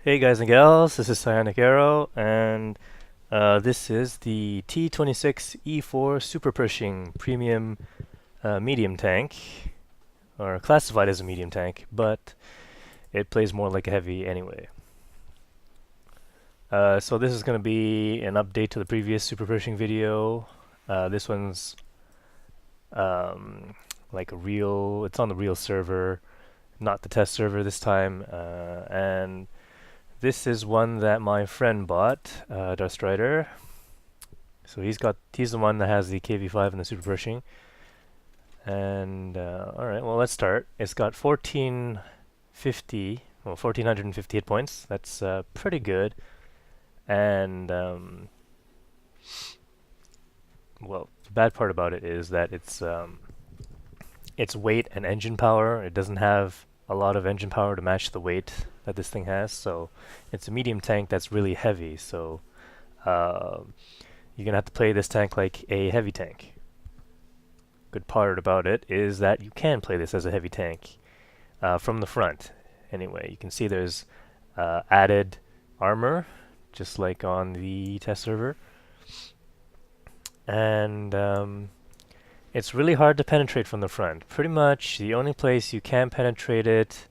Hey guys and gals, this is Cyanic Arrow, and this is the T26E4 Super Pershing Premium Medium Tank, or classified as a medium tank, but it plays more like a heavy anyway. So this is going to be an update to the previous Super Pershing video. This one's like a real, it's on the real server, not the test server this time, and this is one that my friend bought, Dust Rider. So he's the one that has the KV5 and the Super Pershing. And alright, well let's start. It's got 1450 hit points. That's pretty good. And well, the bad part about it is that its weight and engine power. It doesn't have a lot of engine power to match the weight that this thing has, so it's a medium tank that's really heavy, so you're gonna have to play this tank like a heavy tank. Good part about it is that you can play this as a heavy tank from the front. Anyway, you can see there's added armor, just like on the test server, and it's really hard to penetrate from the front. Pretty much the only place you can penetrate it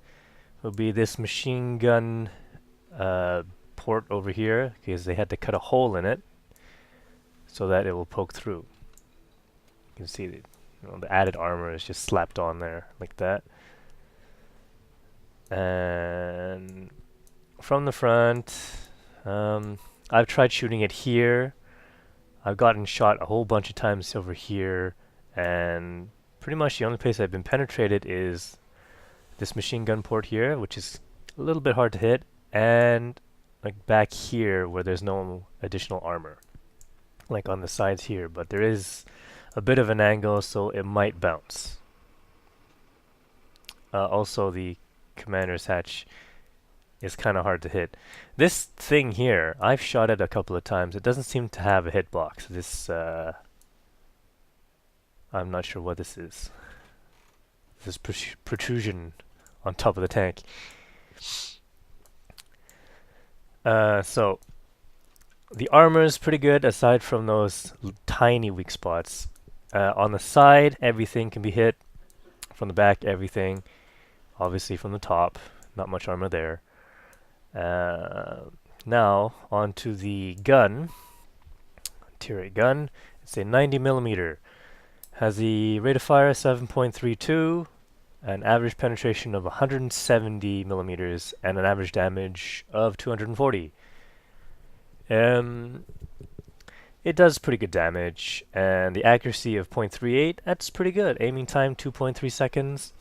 will be this machine gun port over here, because they had to cut a hole in it so that it will poke through. You can see the added armor is just slapped on there like that. And from the front, I've tried shooting it here. I've gotten shot a whole bunch of times over here, and pretty much the only place I've been penetrated is this machine gun port here, which is a little bit hard to hit, and like back here where there's no additional armor, like on the sides here, but there is a bit of an angle, so it might bounce. Also, the commander's hatch is kind of hard to hit. This thing here, I've shot it a couple of times. It doesn't seem to have a hitbox. This, I'm not sure what this is. This protrusion on top of the tank. So the armor is pretty good aside from those tiny weak spots. On the side, everything can be hit. From the back, everything. Obviously from the top, not much armor there. Now, onto the gun. Tier 8 gun. It's a 90mm. Has the rate of fire 7.32, an average penetration of 170mm, and an average damage of 240. It does pretty good damage, and the accuracy of 0.38, that's pretty good. Aiming time 2.3 seconds.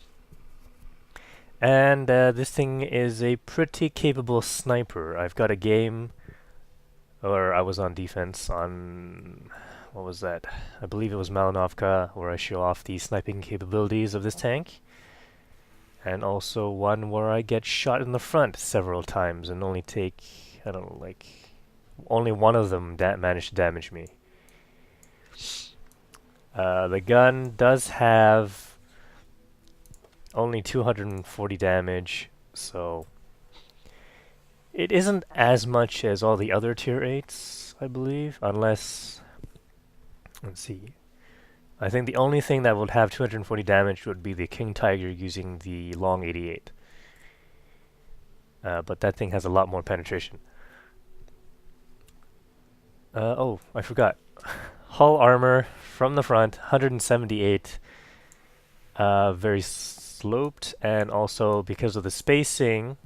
And this thing is a pretty capable sniper. I've got a game, or I was on defense on, what was that? I believe it was Malinovka, where I show off the sniping capabilities of this tank. And also one where I get shot in the front several times and only take, I don't know, like, only one of them managed to damage me. The gun does have only 240 damage, so it isn't as much as all the other tier 8s, I believe, unless, let's see, I think the only thing that would have 240 damage would be the King Tiger using the long 88. But that thing has a lot more penetration. Oh, I forgot. Hull armor from the front, 178. Very sloped, and also because of the spacing,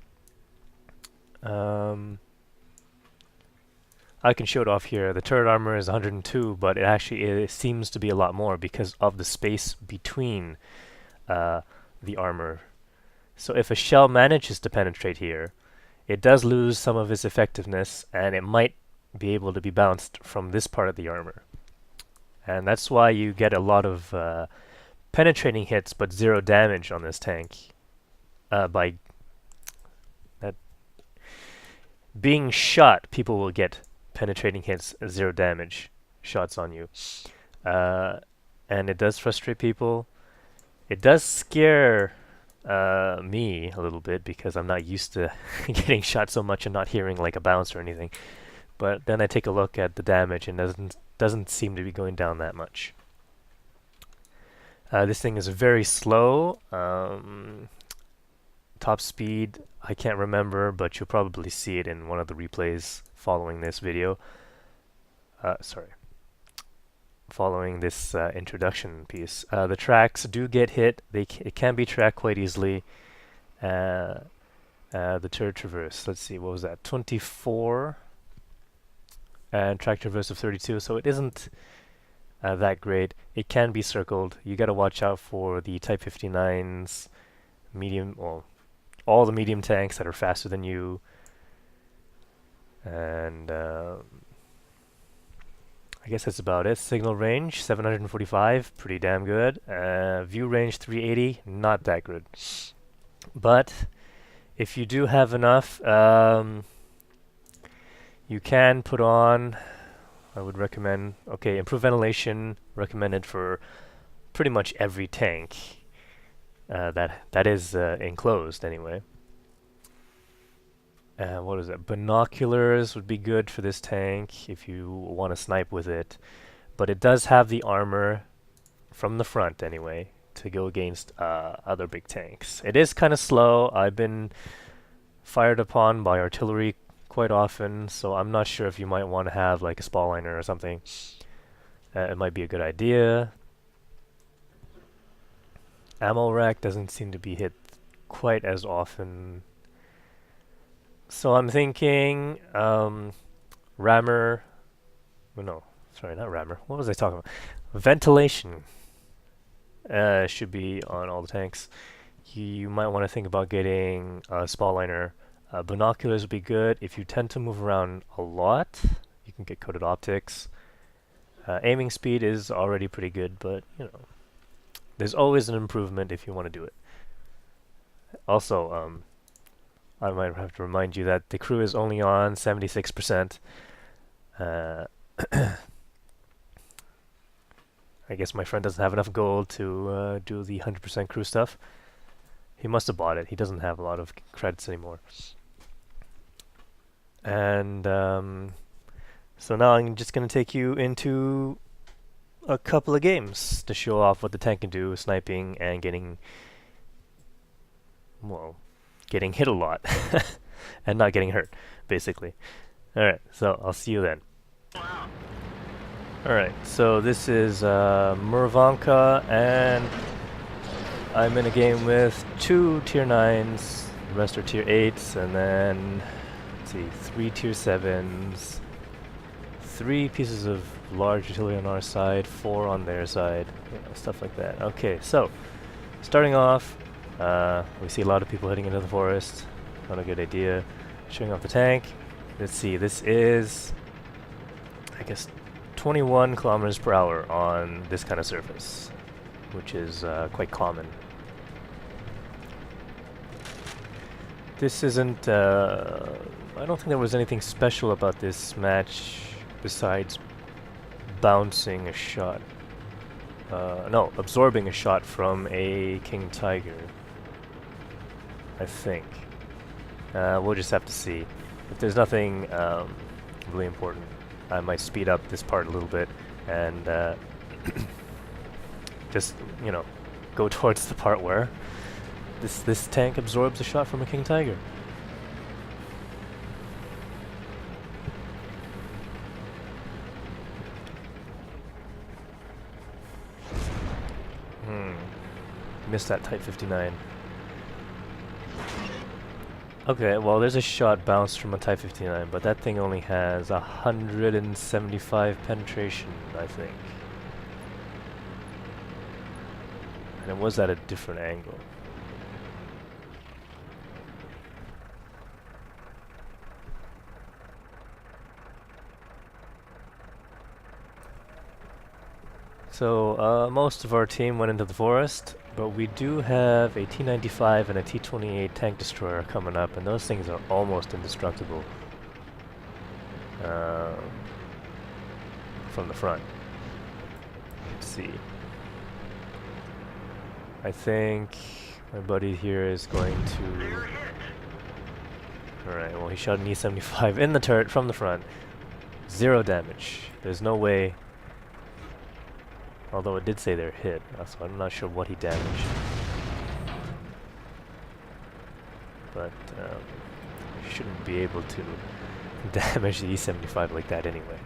I can show it off here. The turret armor is 102, but it seems to be a lot more because of the space between the armor. So if a shell manages to penetrate here, it does lose some of its effectiveness, and it might be able to be bounced from this part of the armor. And that's why you get a lot of penetrating hits but 0 damage on this tank by that being shot. People will get penetrating hits, 0 damage shots on you, and it does frustrate people. It does scare me a little bit because I'm not used to getting shot so much and not hearing like a bounce or anything. But then I take a look at the damage and doesn't seem to be going down that much. This thing is very slow. Top speed, I can't remember, but you'll probably see it in one of the replays following this video. Following this introduction piece. The tracks do get hit. It can be tracked quite easily. The turret traverse, let's see, what was that? 24 and track traverse of 32, so it isn't that great. It can be circled. You gotta watch out for the Type 59's medium, well, all the medium tanks that are faster than you. And I guess that's about it. Signal range 745, pretty damn good. View range 380, not that good. But if you do have enough, you can put on, I would recommend, okay, improved ventilation, recommended for pretty much every tank that is enclosed anyway. What is it? Binoculars would be good for this tank if you want to snipe with it. But it does have the armor from the front anyway to go against other big tanks. It is kind of slow. I've been fired upon by artillery quite often, so I'm not sure if you might want to have like a spall liner or something. It might be a good idea. Ammo rack doesn't seem to be hit quite as often. So I'm thinking rammer, well, no, sorry, not rammer. What was I talking about? Ventilation should be on all the tanks. You might want to think about getting a spall liner. Binoculars would be good. If you tend to move around a lot, you can get coated optics. Aiming speed is already pretty good, but you know, there's always an improvement if you want to do it. Also, I might have to remind you that the crew is only on 76%. I guess my friend doesn't have enough gold to do the 100% crew stuff. He must have bought it. He doesn't have a lot of credits anymore. And so now I'm just going to take you into a couple of games to show off what the tank can do, sniping and getting, well, getting hit a lot and not getting hurt, basically. Alright, so I'll see you then. Alright, so this is Murvanka, and I'm in a game with 2 tier 9s, the rest are tier 8s, and then, let's see, 3 tier 7s, 3 pieces of large artillery on our side, 4 on their side, you know, stuff like that. Okay, so, starting off, we see a lot of people heading into the forest. Not a good idea. Showing off the tank. Let's see, this is, I guess, 21 kilometers per hour on this kind of surface, which is quite common. This isn't, I don't think there was anything special about this match besides bouncing a shot. No, absorbing a shot from a King Tiger, I think. We'll just have to see. If there's nothing really important, I might speed up this part a little bit and just, you know, go towards the part where this tank absorbs a shot from a King Tiger. Missed that Type 59. Okay, well there's a shot bounced from a Type 59, but that thing only has 175 penetration, I think. And it was at a different angle. So, most of our team went into the forest, but we do have a T95 and a T28 tank destroyer coming up, and those things are almost indestructible from the front. Let's see. I think My buddy here is going to... Alright, well he shot an E75 in the turret from the front. 0 damage. There's no way... Although it did say they're hit, so I'm not sure what he damaged. But you shouldn't be able to damage the E75 like that anyway.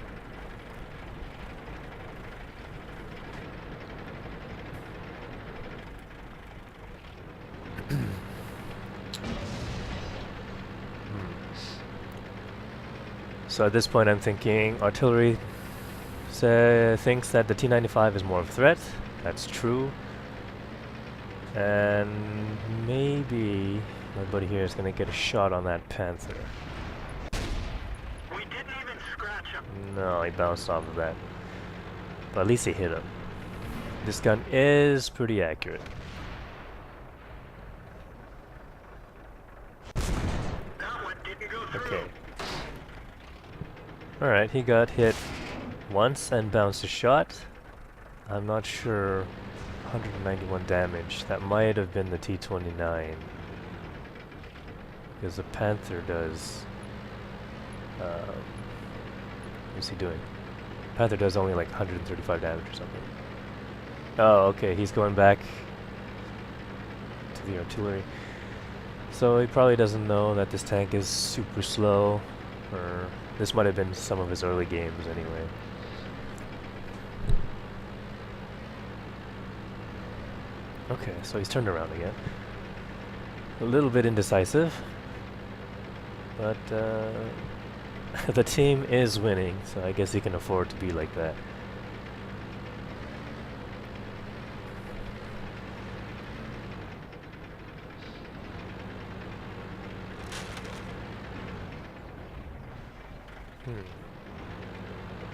So at this point I'm thinking artillery thinks that the T95 is more of a threat. That's true. And maybe my buddy here is going to get a shot on that Panther. We didn't even scratch him. No, he bounced off of that. But at least he hit him. This gun is pretty accurate. That one didn't go through. Okay. Alright, he got hit once and bounced a shot. I'm not sure. 191 damage. That might have been the T29. Because the Panther does... what's he doing? Panther does only like 135 damage or something. Oh, okay, he's going back to the artillery. So he probably doesn't know that this tank is super slow, or this might have been some of his early games anyway. Okay, so he's turned around again. A little bit indecisive, but the team is winning, so I guess he can afford to be like that.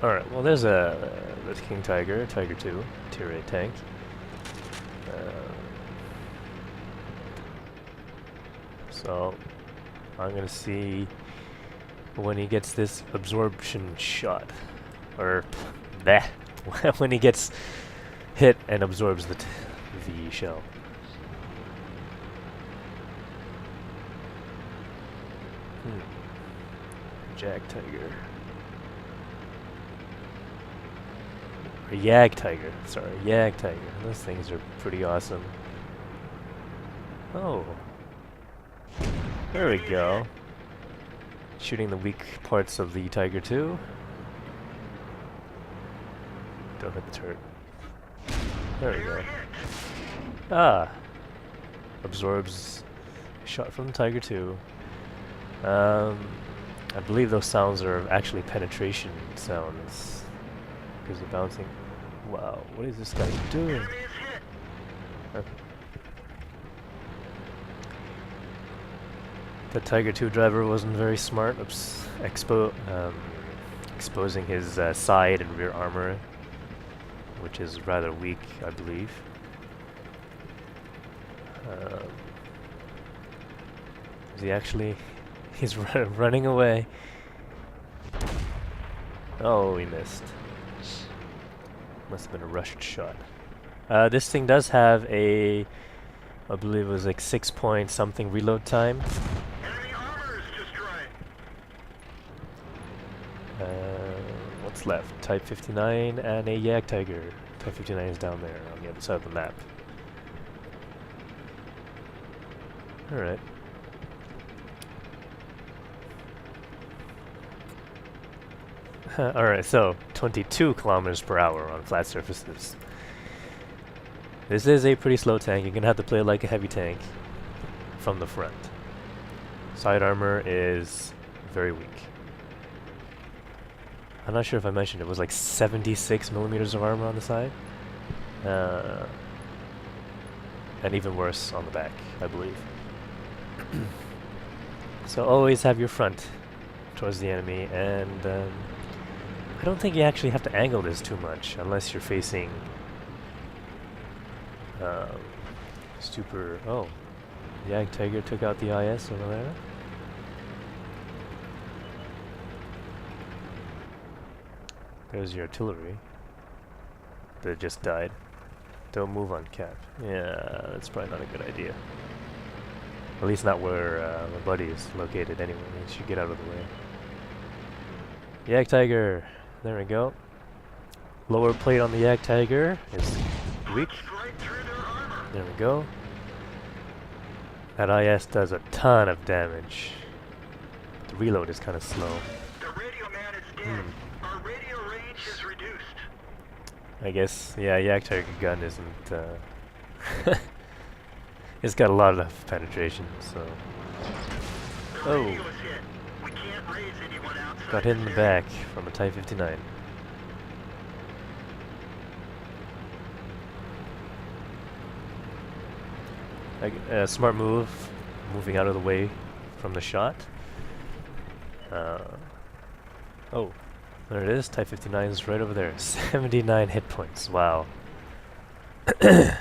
Alright, well there's the King Tiger, Tiger 2, Tier 8 tank. So I'm gonna see when he gets this absorption shot, or when he gets hit and absorbs the shell. Jag Tiger. Or Yag Tiger, sorry, Yag Tiger. Those things are pretty awesome. Oh. There we go. Shooting the weak parts of the Tiger 2. Don't hit the turret. There we go. Ah! Absorbs shot from the Tiger 2. I believe those sounds are actually penetration sounds. Because they're bouncing. Wow, what is this guy doing? The Tiger 2 driver wasn't very smart, exposing his side and rear armor, which is rather weak, I believe. Is he actually... He's running away. Oh, he missed. Must have been a rushed shot. This thing does have a... I believe it was like 6 point something reload time. Enemy armor is destroyed. What's left? Type 59 and a Yag Tiger. Type 59 is down there on the other side of the map. Alright. Alright, so 22 kilometers per hour on flat surfaces. This is a pretty slow tank. You're gonna have to play it like a heavy tank from the front. Side armor is very weak. I'm not sure if I mentioned it was like 76 millimeters of armor on the side. And even worse on the back, I believe. So always have your front towards the enemy, and I don't think you actually have to angle this too much unless you're facing super... Oh, Yag Tiger took out the IS over there. There's your artillery that just died. Don't move on cap. Yeah, that's probably not a good idea. At least not where my buddy is located anyway. He should get out of the way. Yak Tiger. There we go. Lower plate on the Yak Tiger is weak. There we go. That IS does a ton of damage. The reload is kind of slow. The radio man is dead. Our radio range is reduced. I guess, yeah, Yak Tiger gun isn't, it's got a lot of penetration, so... Oh! Radio is hit. We can't raise anyone outside Got hit in the this back from a Type 59. Smart move, moving out of the way from the shot. Oh, there it is. Type 59 is right over there. 79 hit points. Wow. Alright.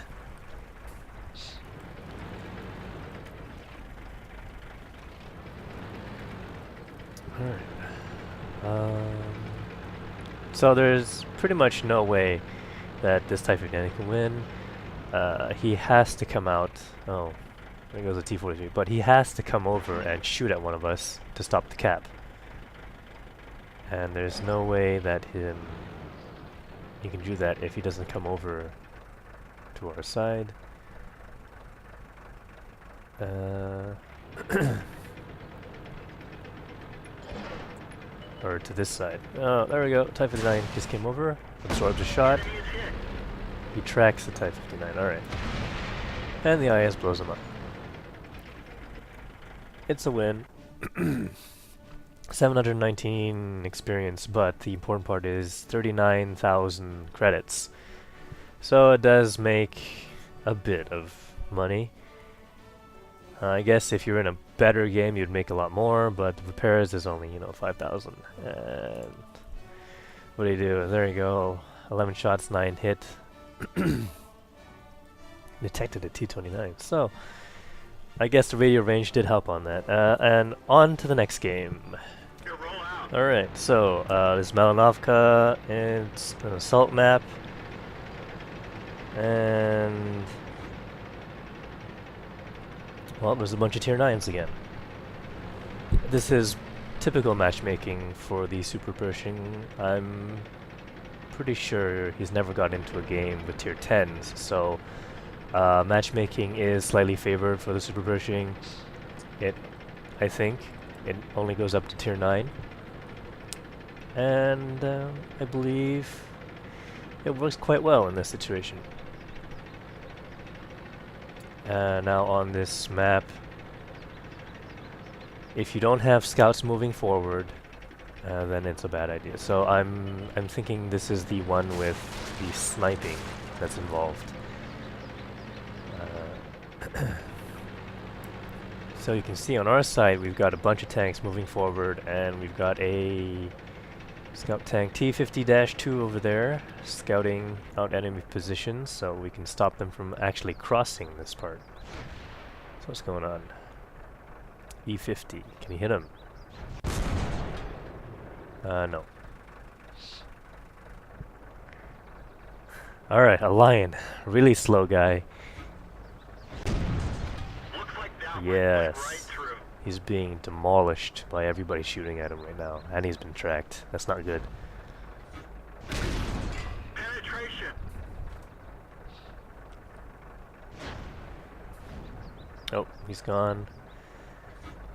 So there's pretty much no way that this Type 59 can win. He has to come out. Oh, there goes a T26. But he has to come over and shoot at one of us to stop the cap. And there's no way that he can do that if he doesn't come over to our side. Or to this side. Oh, there we go. Type 59 just came over, absorbs a shot. He tracks the Type 59. Alright. And the IS blows him up. It's a win. 719 experience, but the important part is 39,000 credits. So it does make a bit of money. I guess if you're in a better game, you'd make a lot more, but the repairs is only, 5,000. And what do you do? There you go. 11 shots, 9 hit. Detected at T29. So, I guess the radio range did help on that. And on to the next game. Alright, so this is Malinovka, it's an assault map, and well, there's a bunch of tier 9s again. This is typical matchmaking for the Super Pershing. I'm pretty sure he's never got into a game with tier 10s, so matchmaking is slightly favored for the Super Pershing. I think, it only goes up to tier 9. And I believe it works quite well in this situation. Now on this map, if you don't have scouts moving forward, then it's a bad idea. So I'm thinking this is the one with the sniping that's involved. So you can see on our side we've got a bunch of tanks moving forward, and we've got a scout tank T50-2 over there scouting out enemy positions so we can stop them from actually crossing this part. So what's going on? E50, can you hit him? No. Alright, a lion. Really slow guy. Yes. He's being demolished by everybody shooting at him right now. And he's been tracked. That's not good. penetration. Oh, he's gone.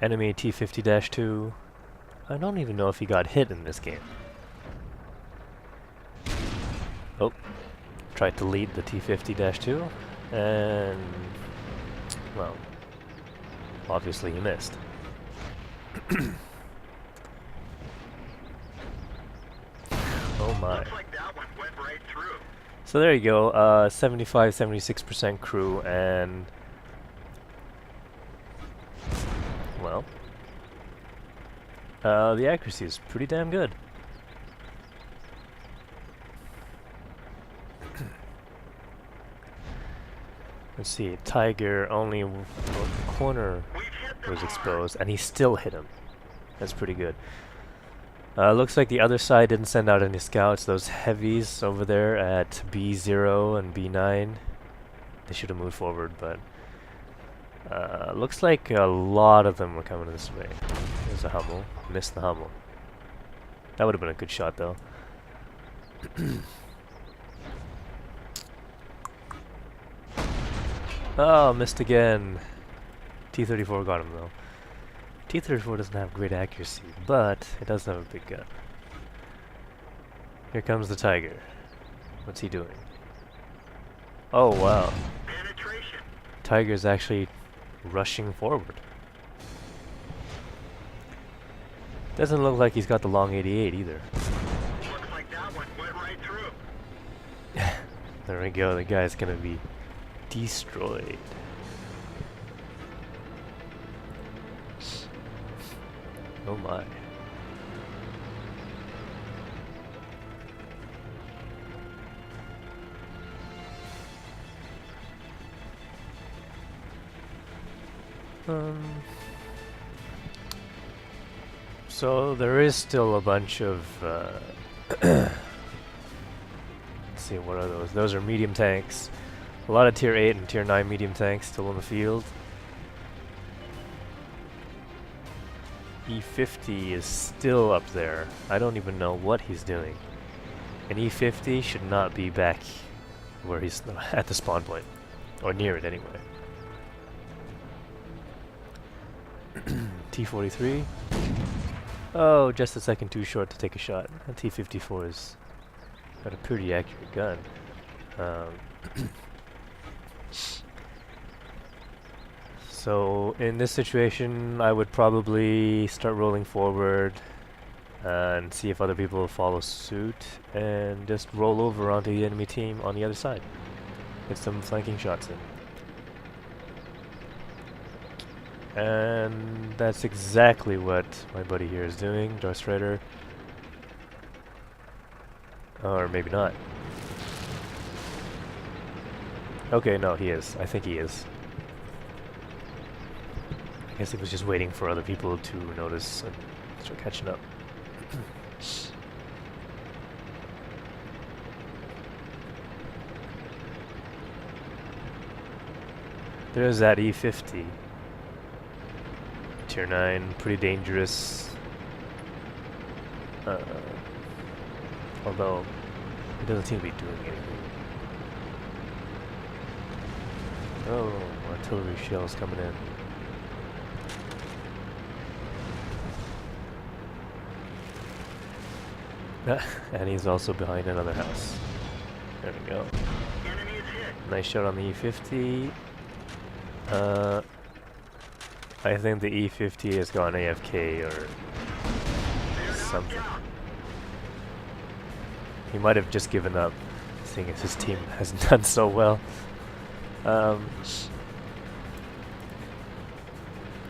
Enemy T50-2. I don't even know if he got hit in this game. Oh, tried to lead the T50-2, and well, obviously he missed. Oh my. Looks like that one went right through. So there you go, 75-76% crew, and well, the accuracy is pretty damn good. Let's see, Tiger only the corner We've hit them was hard. exposed, and he still hit him. That's pretty good. Looks like the other side didn't send out any scouts. Those heavies over there at B0 and B9 They should have moved forward, but looks like a lot of them were coming this way. There's a Hummel. Missed the Hummel. That would have been a good shot, though. Oh, missed again. T34 got him, though. T34 doesn't have great accuracy, but it does have a big gun. Here comes the Tiger. What's he doing? Oh, wow. Penetration. Tiger's actually rushing forward. Doesn't look like he's got the long 88 either. Looks like that one went right through. There we go, the guy's gonna be destroyed. Oh my. So there is still a bunch of let's see, what are those? Those are medium tanks. A lot of tier 8 and tier 9 medium tanks still in the field. E50 is still up there. I don't even know what he's doing. And E50 should not be back where he's at the spawn point. Or near it anyway. T43. Oh, just a second too short to take a shot. And T54 is got a pretty accurate gun. So in this situation, I would probably start rolling forward and see if other people follow suit, and just roll over onto the enemy team on the other side. Get some flanking shots in. And that's exactly what my buddy here is doing, Darth Strider. Or maybe not. Okay, no, he is. I think he is. I guess he was just waiting for other people to notice and start catching up. There's that E50. Tier 9, pretty dangerous. Although, it doesn't seem to be doing anything. Oh, artillery shells coming in. And he's also behind another house. There we go. Enemy is hit. Nice shot on the E50. I think the E50 has gone AFK or They're something. knocked down. He might have just given up, seeing as his team hasn't done so well.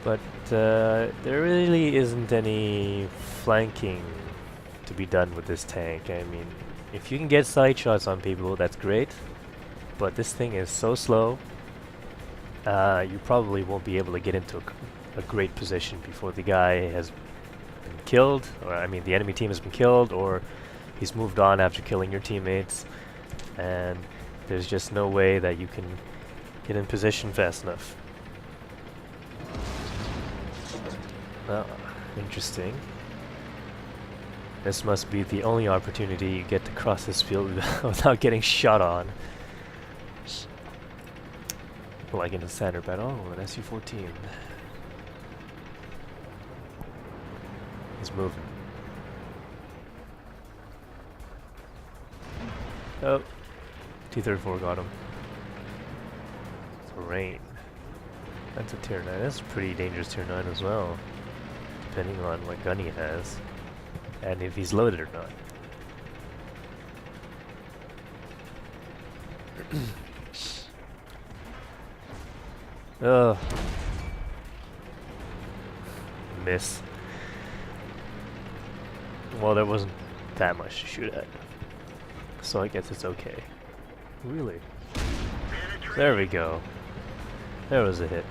But there really isn't any flanking to be done with this tank. I mean, if you can get side shots on people, that's great. But this thing is so slow. You probably won't be able to get into a great position before the guy has been killed, or I mean the enemy team has been killed, or he's moved on after killing your teammates, and there's just no way that you can get in position fast enough. Oh, interesting. This must be the only opportunity you get to cross this field without getting shot on. Like in the center battle. Oh, an SU-14. He's moving. Oh, T-34 got him. It's a rain. That's a tier 9. That's a pretty dangerous tier 9 as well, depending on what gun he has and if he's loaded or not. Ugh. Miss. Well, there wasn't that much to shoot at, so I guess it's okay. Really? There we go. There was a hit.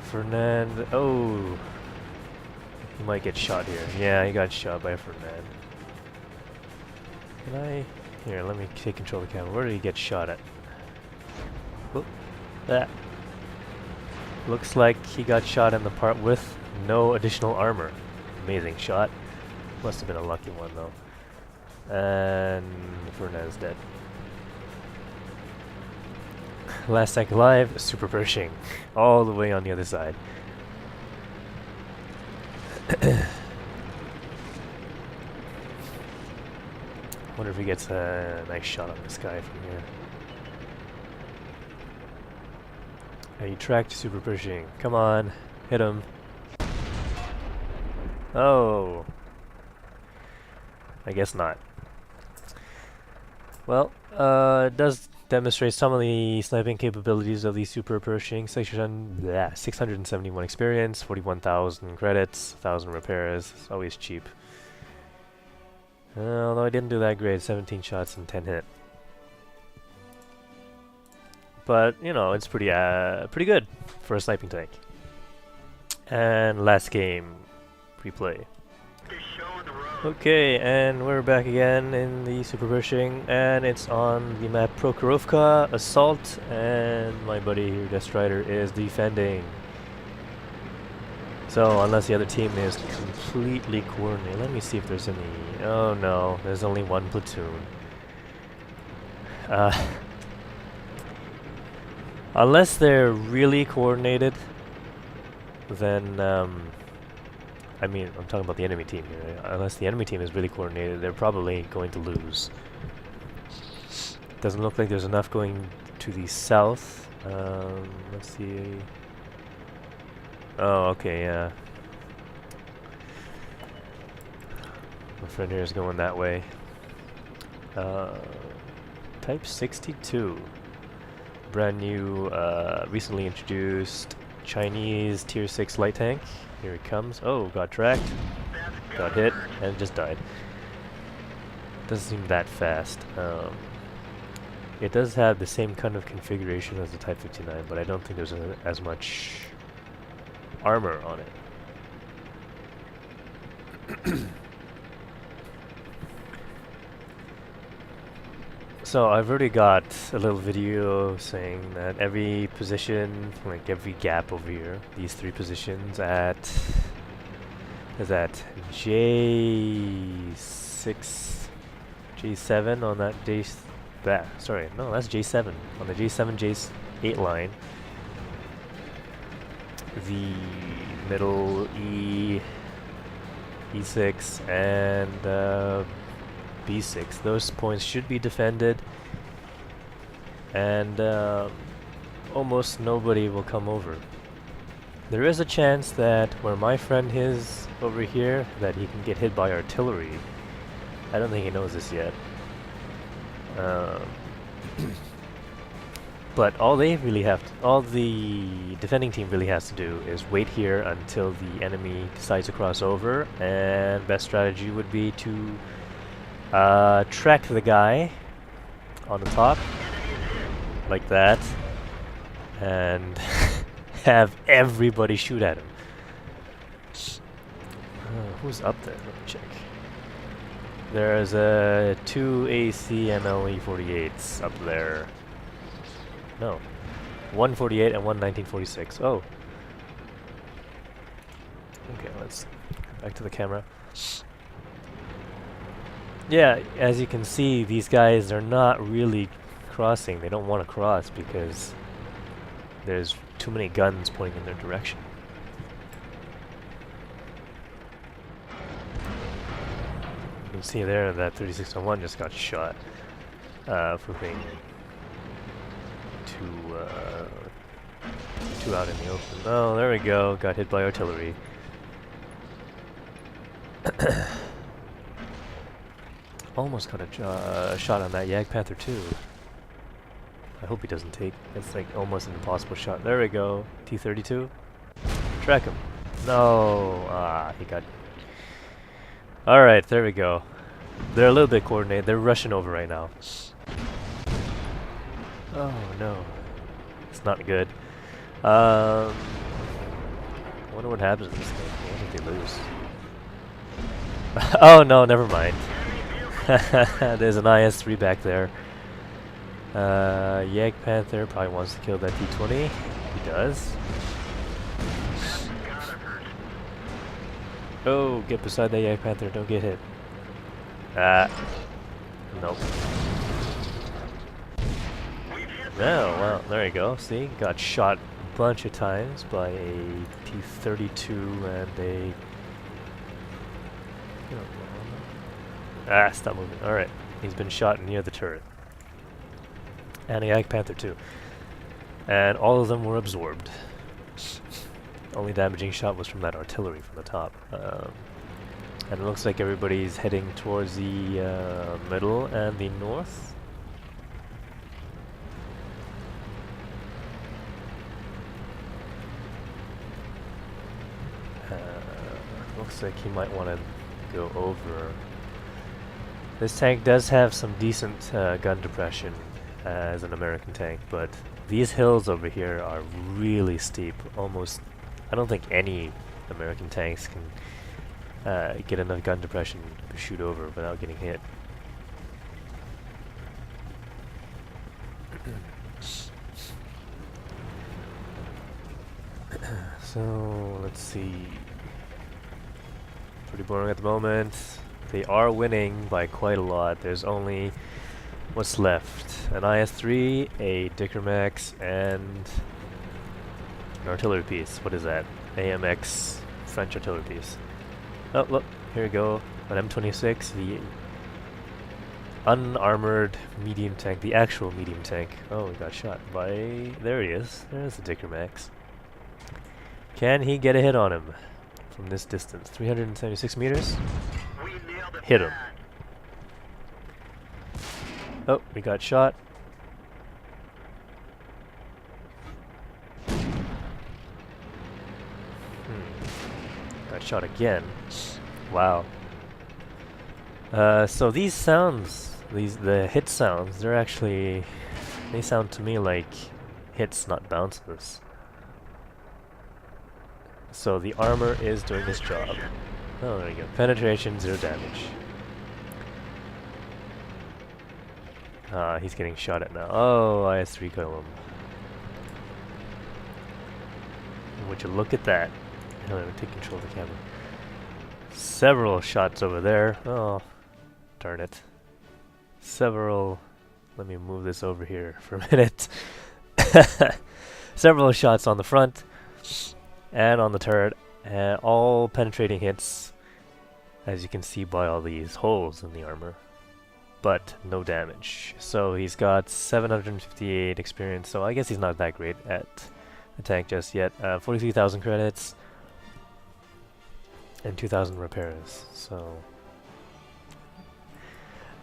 Fernand. Oh, he might get shot here. Yeah, he got shot by Fernand. Can I... Here, let me take control of the camera. Where did he get shot at? Whoop. That. Looks like he got shot in the part with no additional armor. Amazing shot. Must have been a lucky one, though. And Fernand's dead. Last tank alive, Super Pershing. All the way on the other side. Wonder if he gets a nice shot on this guy from here. Hey, you tracked Super Pershing. Come on, hit him. Oh. I guess not. Well, it does demonstrate some of the sniping capabilities of the Super Pershing. 671 experience, 41,000 credits, 1,000 repairs. It's always cheap. Although I didn't do that great, 17 shots and 10 hit. But, you know, it's pretty good for a sniping tank. And last game, replay. Okay, and we're back again in the Super Pershing, and it's on the map Prokhorovka, Assault, and my buddy here, Death Strider, is defending. So, unless the other team is completely coordinated, let me see if there's any... Oh no, there's only one platoon. Unless they're really coordinated, then, I mean, I'm talking about the enemy team here. Unless the enemy team is really coordinated, they're probably going to lose. Doesn't look like there's enough going to the south. Let's see. Oh, okay, yeah. My friend here is going that way. Type 62. Brand new, recently introduced Chinese Tier 6 light tank. Here it comes. Oh, got tracked. Got hit, and just died. Doesn't seem that fast. It does have the same kind of configuration as the Type 59, but I don't think there's as much armor on it. So I've already got a little video saying that every position, like every gap over here, these three positions is at J6, J7 on that sorry, no, that's J7 on the J7, J8 line. The middle E6 and B6. Those points should be defended, and almost nobody will come over. There is a chance that where my friend is over here, that he can get hit by artillery. I don't think he knows this yet. But all the defending team really has to do is wait here until the enemy decides to cross over, and best strategy would be to track the guy on the top like that and have everybody shoot at him. Who's up there? Let me check. There's two AC MLE-48s up there. No, 148 and one 1946. Oh. Okay, let's go back to the camera. Yeah, as you can see, these guys are not really crossing. They don't want to cross because there's too many guns pointing in their direction. You can see there that 3601 just got shot for being too out in the open. Oh, there we go. Got hit by artillery. Almost got a shot on that Yag Panther too. I hope he doesn't take. It's like almost an impossible shot. There we go. T32. Track him. No. Ah, he got. Alright, there we go. They're a little bit coordinated. They're rushing over right now. Oh no. It's not good. I wonder what happens in this game. I think they lose. Oh no, never mind. There's an IS-3 back there. Yag Panther probably wants to kill that T-20. He does. Oh, get beside that Yag Panther, don't get hit. Nope. Oh, well, there you go. See, got shot a bunch of times by a T-32 and a... stop moving. Alright, he's been shot near the turret. And a Yag Panther too. And all of them were absorbed. Only damaging shot was from that artillery from the top. And it looks like everybody's heading towards the middle and the north. Looks like he might want to go over. This tank does have some decent gun depression as an American tank, but these hills over here are really steep. Almost, I don't think any American tanks can get enough gun depression to shoot over without getting hit. So, let's see. Pretty boring at the moment. They are winning by quite a lot. There's only what's left? An IS-3, a Dickermax, and an artillery piece. What is that? AMX French artillery piece. Oh, look, here we go. An M26, the unarmored medium tank, the actual medium tank. Oh, we got shot by... There he is. There's the Dickermax. Can he get a hit on him from this distance? 376 meters? Hit him. Oh, we got shot. Got shot again. Wow. So these sounds, the hit sounds, they're actually, they sound to me like hits, not bounces. So the armor is doing its job. Oh, there you go. Penetration, 0 damage. He's getting shot at now. Oh, IS-3 got him. Would you look at that? Let me take control of the camera. Several shots over there. Oh, darn it. Several... Let me move this over here for a minute. Several shots on the front and on the turret. All penetrating hits, as you can see by all these holes in the armor. But no damage. So he's got 758 experience, so I guess he's not that great at the tank just yet. 43,000 credits and 2,000 repairs. So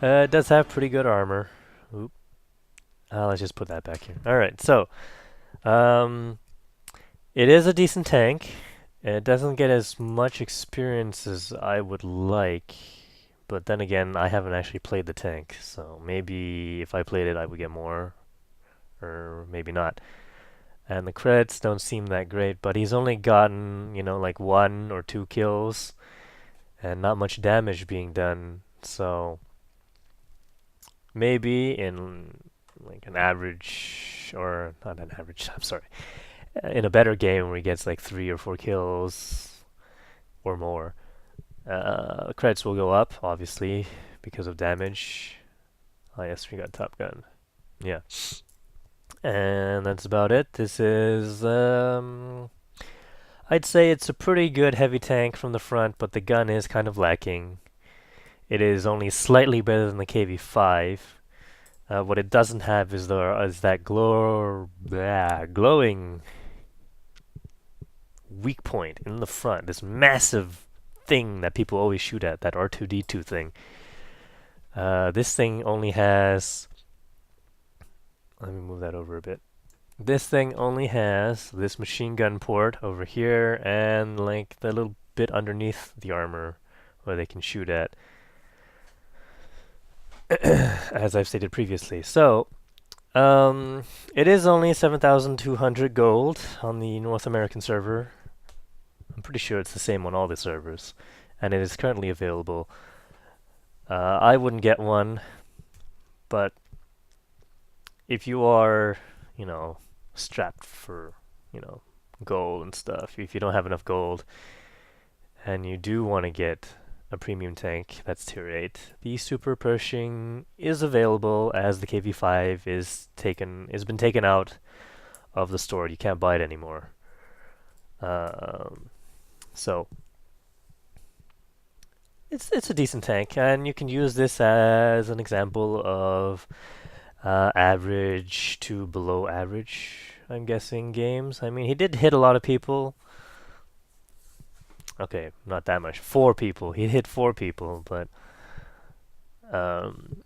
it does have pretty good armor. Oop. Let's just put that back here. Alright, so it is a decent tank. It doesn't get as much experience as I would like. But then again, I haven't actually played the tank, so maybe if I played it I would get more, or maybe not. And the credits don't seem that great, but he's only gotten, you know, like 1 or 2 kills, and not much damage being done, so maybe in like an average, or not an average, I'm sorry, in a better game where he gets like 3 or 4 kills or more, credits will go up, obviously, because of damage. IS-3 got Top Gun. Yeah. And that's about it. This is, I'd say it's a pretty good heavy tank from the front, but the gun is kind of lacking. It is only slightly better than the KV-5. What it doesn't have is that glowing weak point in the front. This massive thing that people always shoot at, that R2-D2 thing. This thing only has... Let me move that over a bit. This thing only has this machine gun port over here and like the little bit underneath the armor where they can shoot at, as I've stated previously. So, it is only 7,200 gold on the North American server. I'm pretty sure it's the same on all the servers, and it is currently available. I wouldn't get one, but if you are, you know, strapped for, you know, gold and stuff, if you don't have enough gold and you do want to get a premium tank that's tier 8, the Super Pershing is available as the KV5 has been taken out of the store. You can't buy it anymore. So it's a decent tank, and you can use this as an example of average to below average, I'm guessing, games. I mean, he did hit a lot of people. Okay, not that much. 4 people. He hit 4 people, but um,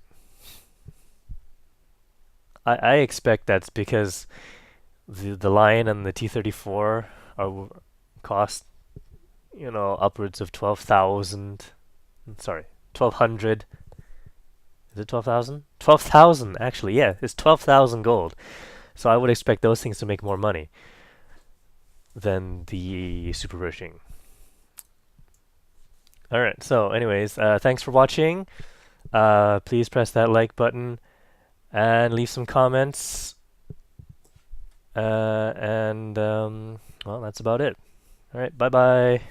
I expect that's because the Lion and the T34 are cost, you know, upwards of 12,000. Sorry, 1,200. Is it 12,000? 12,000 actually. Yeah, it's 12,000 gold. So I would expect those things to make more money than the Super Pershing. Alright, so anyways, thanks for watching. Please press that like button and leave some comments. Well, that's about it. Alright, bye bye.